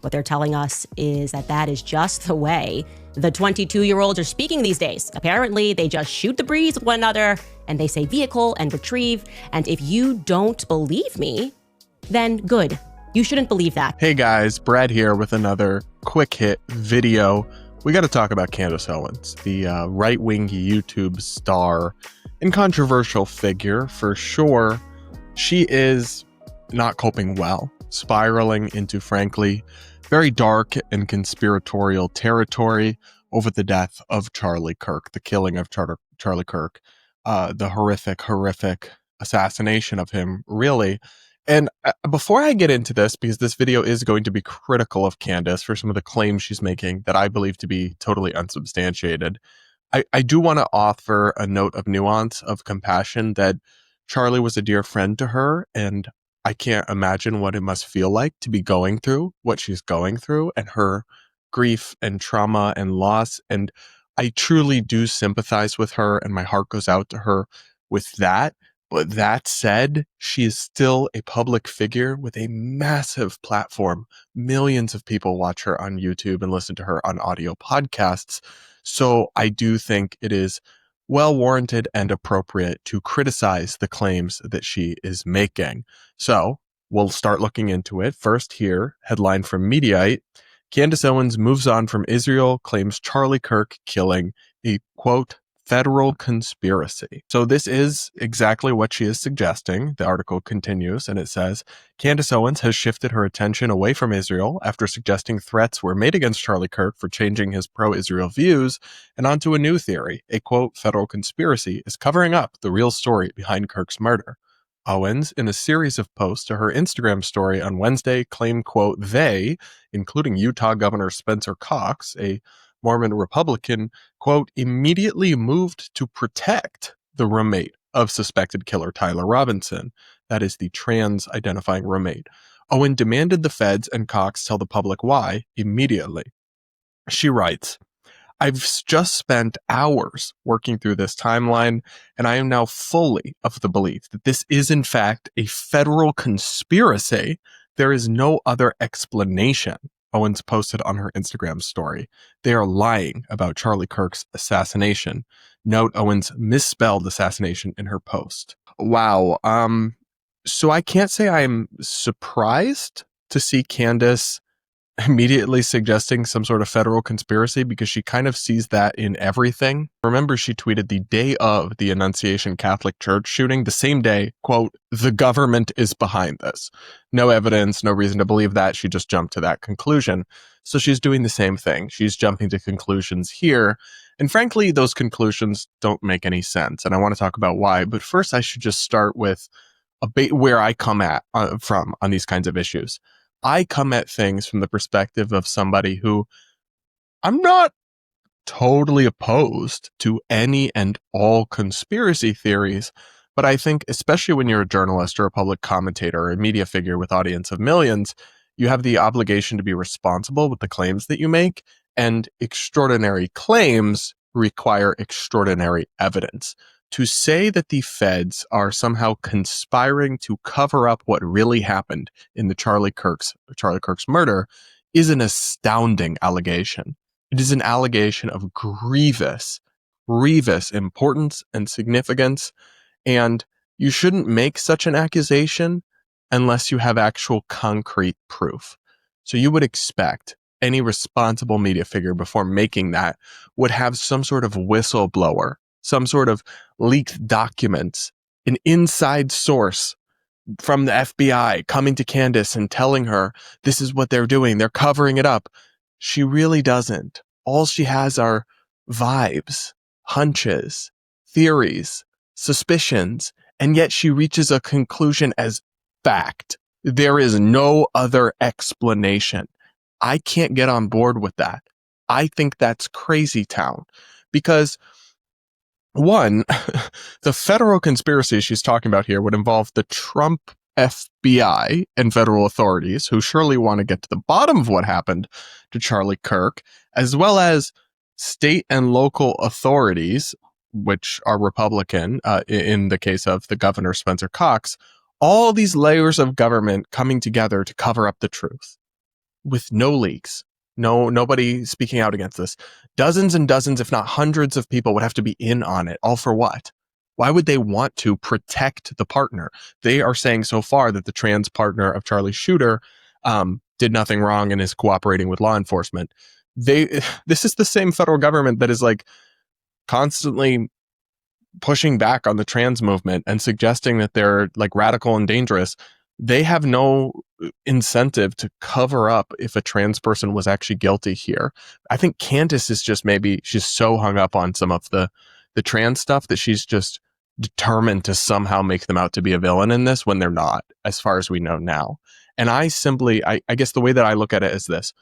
What they're telling us is that that is just the way the 22-year-olds are speaking these days. Apparently, they just shoot the breeze with one another, and they say vehicle and retrieve. And if you don't believe me, then good. You shouldn't believe that. Hey guys, Brad here with another quick hit video. We got to talk about Candace Owens, the right-wing YouTube star and controversial figure for sure. She is not coping well, spiraling into, frankly, very dark and conspiratorial territory over the death of Charlie Kirk, the killing of Charlie Kirk, the horrific assassination of him, really. And before I get into this, because this video is going to be critical of Candace for some of the claims she's making that I believe to be totally unsubstantiated, I do want to offer a note of nuance, of compassion, that Charlie was a dear friend to her, and I can't imagine what it must feel like to be going through what she's going through and her grief and trauma and loss. And I truly do sympathize with her, and my heart goes out to her with that. But that said, she is still a public figure with a massive platform. Millions of people watch her on YouTube and listen to her on audio podcasts. So I do think it is well warranted and appropriate to criticize the claims that she is making. So we'll start looking into it. First here, headline from Mediaite: Candace Owens moves on from Israel, claims Charlie Kirk killing a, quote, federal conspiracy. So this is exactly what she is suggesting. The article continues and it says, Candace Owens has shifted her attention away from Israel after suggesting threats were made against Charlie Kirk for changing his pro-Israel views, and onto a new theory. A, quote, federal conspiracy is covering up the real story behind Kirk's murder. Owens, in a series of posts to her Instagram story on Wednesday, claimed, quote, they, including Utah Governor Spencer Cox, a Mormon Republican, quote, immediately moved to protect the roommate of suspected killer Tyler Robinson. That is the trans-identifying roommate. Owen demanded the feds and Cox tell the public why immediately. She writes, I've just spent hours working through this timeline, and I am now fully of the belief that this is in fact a federal conspiracy. There is no other explanation, Owens posted on her Instagram story. They are lying about Charlie Kirk's assassination. Note Owens misspelled assassination in her post. Wow. So I can't say I'm surprised to see Candace immediately suggesting some sort of federal conspiracy, because she kind of sees that in everything. Remember, she tweeted the day of the Annunciation Catholic Church shooting, the same day, quote, the government is behind this. No evidence, no reason to believe that. She just jumped to that conclusion. So she's doing the same thing. She's jumping to conclusions here. And frankly, those conclusions don't make any sense. And I want to talk about why. But first, I should just start with where I come at from on these kinds of issues. I come at things from the perspective of somebody who, I'm not totally opposed to any and all conspiracy theories, but I think especially when you're a journalist or a public commentator or a media figure with audience of millions, you have the obligation to be responsible with the claims that you make, and extraordinary claims require extraordinary evidence. To say that the feds are somehow conspiring to cover up what really happened in the Charlie Kirk's murder is an astounding allegation. It is an allegation of grievous importance and significance, and you shouldn't make such an accusation unless you have actual concrete proof. So you would expect any responsible media figure before making that would have some sort of whistleblower, some sort of leaked documents, an inside source from the FBI coming to Candace and telling her this is what they're doing. They're covering it up. She really doesn't. All she has are vibes, hunches, theories, suspicions, and yet she reaches a conclusion as fact. There is no other explanation. I can't get on board with that. I think that's crazy town, because one, the federal conspiracy she's talking about here would involve the Trump FBI and federal authorities, who surely want to get to the bottom of what happened to Charlie Kirk, as well as state and local authorities, which are Republican, in the case of the governor, Spencer Cox. All these layers of government coming together to cover up the truth. with no leaks, nobody speaking out against this. Dozens and dozens, if not hundreds of people would have to be in on it. All for what? Why would they want to protect the partner? They are saying so far that the trans partner of Charlie's shooter did nothing wrong and is cooperating with law enforcement. This is the same federal government that is like constantly pushing back on the trans movement and suggesting that they're like radical and dangerous. They have no incentive to cover up if a trans person was actually guilty here. I think Candace is just, maybe she's so hung up on some of the trans stuff that she's just determined to somehow make them out to be a villain in this when they're not, as far as we know now. And I guess the way that I look at it is this.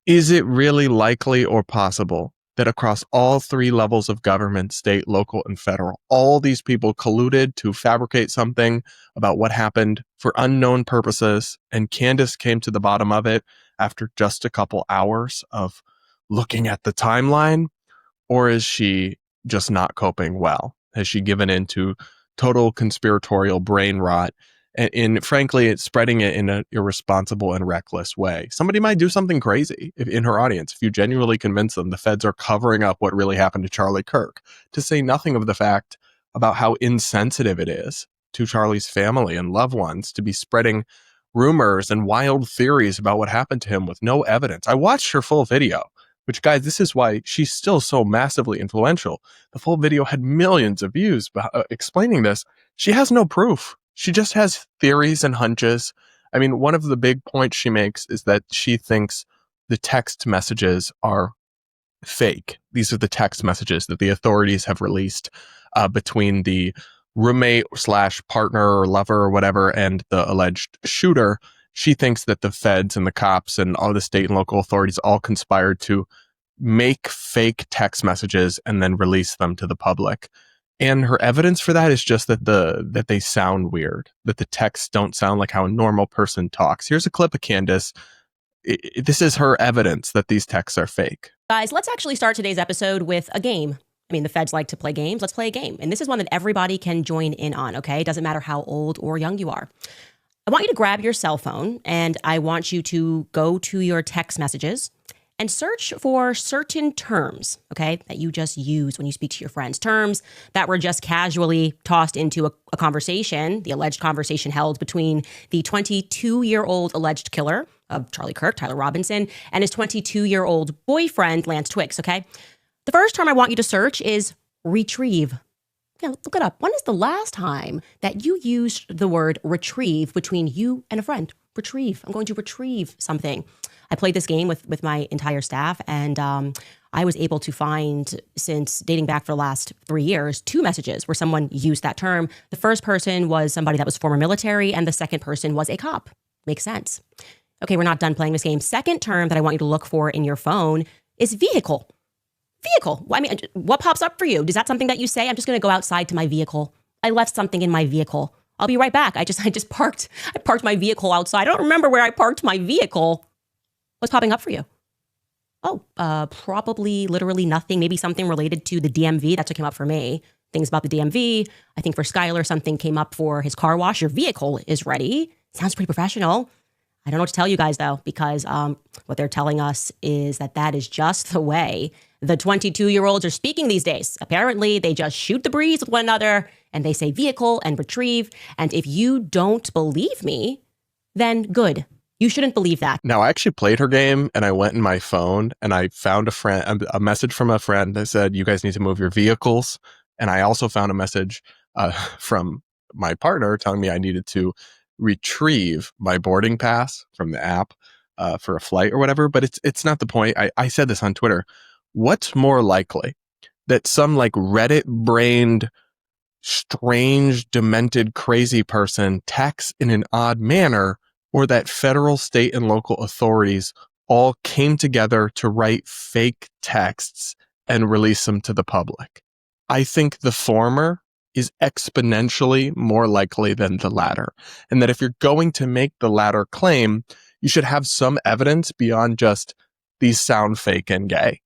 Is it really likely or possible that across all three levels of government, state, local, and federal, all these people colluded to fabricate something about what happened for unknown purposes, and Candace came to the bottom of it after just a couple hours of looking at the timeline? Or is she just not coping well? Has she given in to total conspiratorial brain rot? And frankly, it's spreading it in an irresponsible and reckless way. Somebody might do something crazy in her audience. If you genuinely convince them the feds are covering up what really happened to Charlie Kirk, to say nothing of the fact about how insensitive it is to Charlie's family and loved ones to be spreading rumors and wild theories about what happened to him with no evidence. I watched her full video, which, guys, this is why she's still so massively influential. The full video had millions of views explaining this. She has no proof. She just has theories and hunches. I mean, one of the big points she makes is that she thinks the text messages are fake. These are the text messages that the authorities have released between the roommate / partner or lover or whatever and the alleged shooter. She thinks that the feds and the cops and all the state and local authorities all conspired to make fake text messages and then release them to the public. And her evidence for that is just that they sound weird, that the texts don't sound like how a normal person talks. Here's a clip of Candace. This is her evidence that these texts are fake. Guys, let's actually start today's episode with a game. I mean, the feds like to play games. Let's play a game. And this is one that everybody can join in on, okay? It doesn't matter how old or young you are. I want you to grab your cell phone and I want you to go to your text messages and search for certain terms, okay, that you just use when you speak to your friends. Terms that were just casually tossed into a conversation, the alleged conversation held between the 22-year-old alleged killer of Charlie Kirk, Tyler Robinson, and his 22-year-old boyfriend, Lance Twix, okay? The first term I want you to search is retrieve. Yeah, look it up. When is the last time that you used the word retrieve between you and a friend? Retrieve. I'm going to retrieve something. I played this game with my entire staff, and I was able to find, since dating back for the last 3 years, 2 messages where someone used that term. The first person was somebody that was former military, and the second person was a cop. Makes sense. Okay, we're not done playing this game. Second term that I want you to look for in your phone is vehicle. Vehicle. I mean, what pops up for you? Is that something that you say? I'm just going to go outside to my vehicle. I left something in my vehicle. I'll be right back. I parked my vehicle outside. I don't remember where I parked my vehicle. What's popping up for you? Oh, probably literally nothing. Maybe something related to the DMV. That's what came up for me. Things about the DMV. I think for Skylar, something came up for his car wash. Your vehicle is ready. Sounds pretty professional. I don't know what to tell you guys, though, because what they're telling us is that is just the way the 22-year-olds are speaking these days. Apparently, they just shoot the breeze with one another, and they say vehicle and retrieve. And if you don't believe me, then good. You shouldn't believe that. Now, I actually played her game, and I went in my phone, and I found a message from a friend that said, you guys need to move your vehicles. And I also found a message from my partner telling me I needed to retrieve my boarding pass from the app for a flight or whatever. But it's not the point. I said this on Twitter. What's more likely, that some like Reddit-brained, strange, demented, crazy person texts in an odd manner, or that federal, state, and local authorities all came together to write fake texts and release them to the public? I think the former is exponentially more likely than the latter. And that if you're going to make the latter claim, you should have some evidence beyond just these sound fake and gay.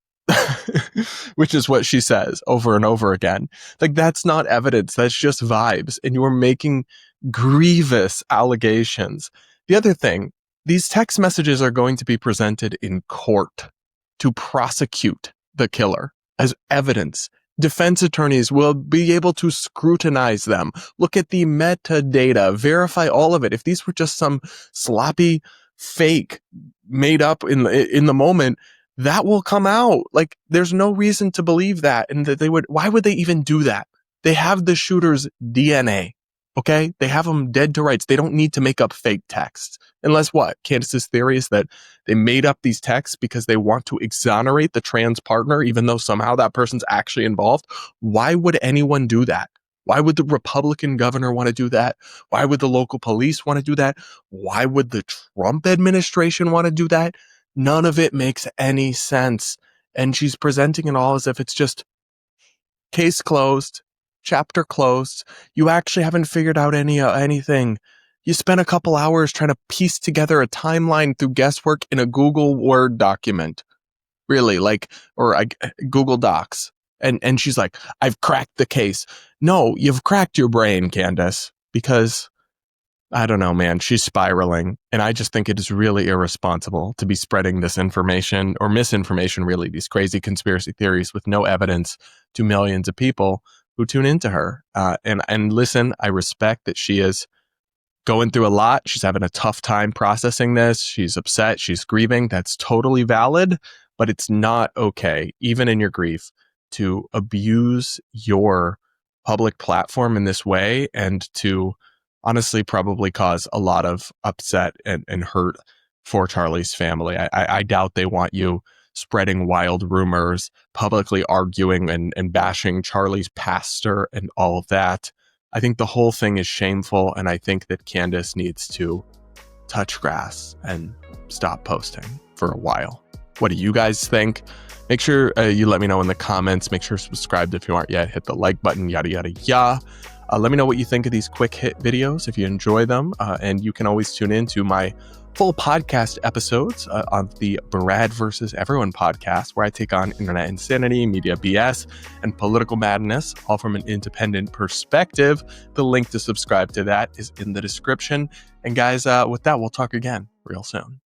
Which is what she says over and over again. Like, that's not evidence. That's just vibes. And you are making grievous allegations. The other thing, These text messages are going to be presented in court to prosecute the killer as evidence. Defense attorneys will be able to scrutinize them, look at the metadata, verify all of it. If these were just some sloppy fake made up in the moment, that will come out. Like, there's no reason to believe that. And that why would they even do that? They have the shooter's DNA. Okay. They have them dead to rights. They don't need to make up fake texts. Unless what? Candace's theory is that they made up these texts because they want to exonerate the trans partner, even though somehow that person's actually involved. Why would anyone do that? Why would the Republican governor want to do that? Why would the local police want to do that? Why would the Trump administration want to do that? None of it makes any sense. And she's presenting it all as if it's just case closed, chapter closed. You actually haven't figured out anything. You spent a couple hours trying to piece together a timeline through guesswork in a Google Word document. Really, or Google Docs. And she's like, I've cracked the case. No, you've cracked your brain, Candace, because I don't know, man, she's spiraling. And I just think it is really irresponsible to be spreading this information or misinformation, really, these crazy conspiracy theories with no evidence to millions of people who tune into her. And listen, I respect that she is going through a lot. She's having a tough time processing this. She's upset. She's grieving. That's totally valid, but it's not okay, even in your grief, to abuse your public platform in this way and to honestly probably cause a lot of upset and hurt for Charlie's family. I doubt they want you spreading wild rumors, publicly arguing and bashing Charlie's pastor and all of that. I think the whole thing is shameful, and I think that Candace needs to touch grass and stop posting for a while. What do you guys think? Make sure you let me know in the comments. Make sure you're subscribed if you aren't yet. Hit the like button, yada, yada, yada. Let me know what you think of these quick hit videos if you enjoy them. And you can always tune in to my full podcast episodes on the Brad versus Everyone podcast, where I take on internet insanity, media BS, and political madness, all from an independent perspective. The link to subscribe to that is in the description. And guys, with that, we'll talk again real soon.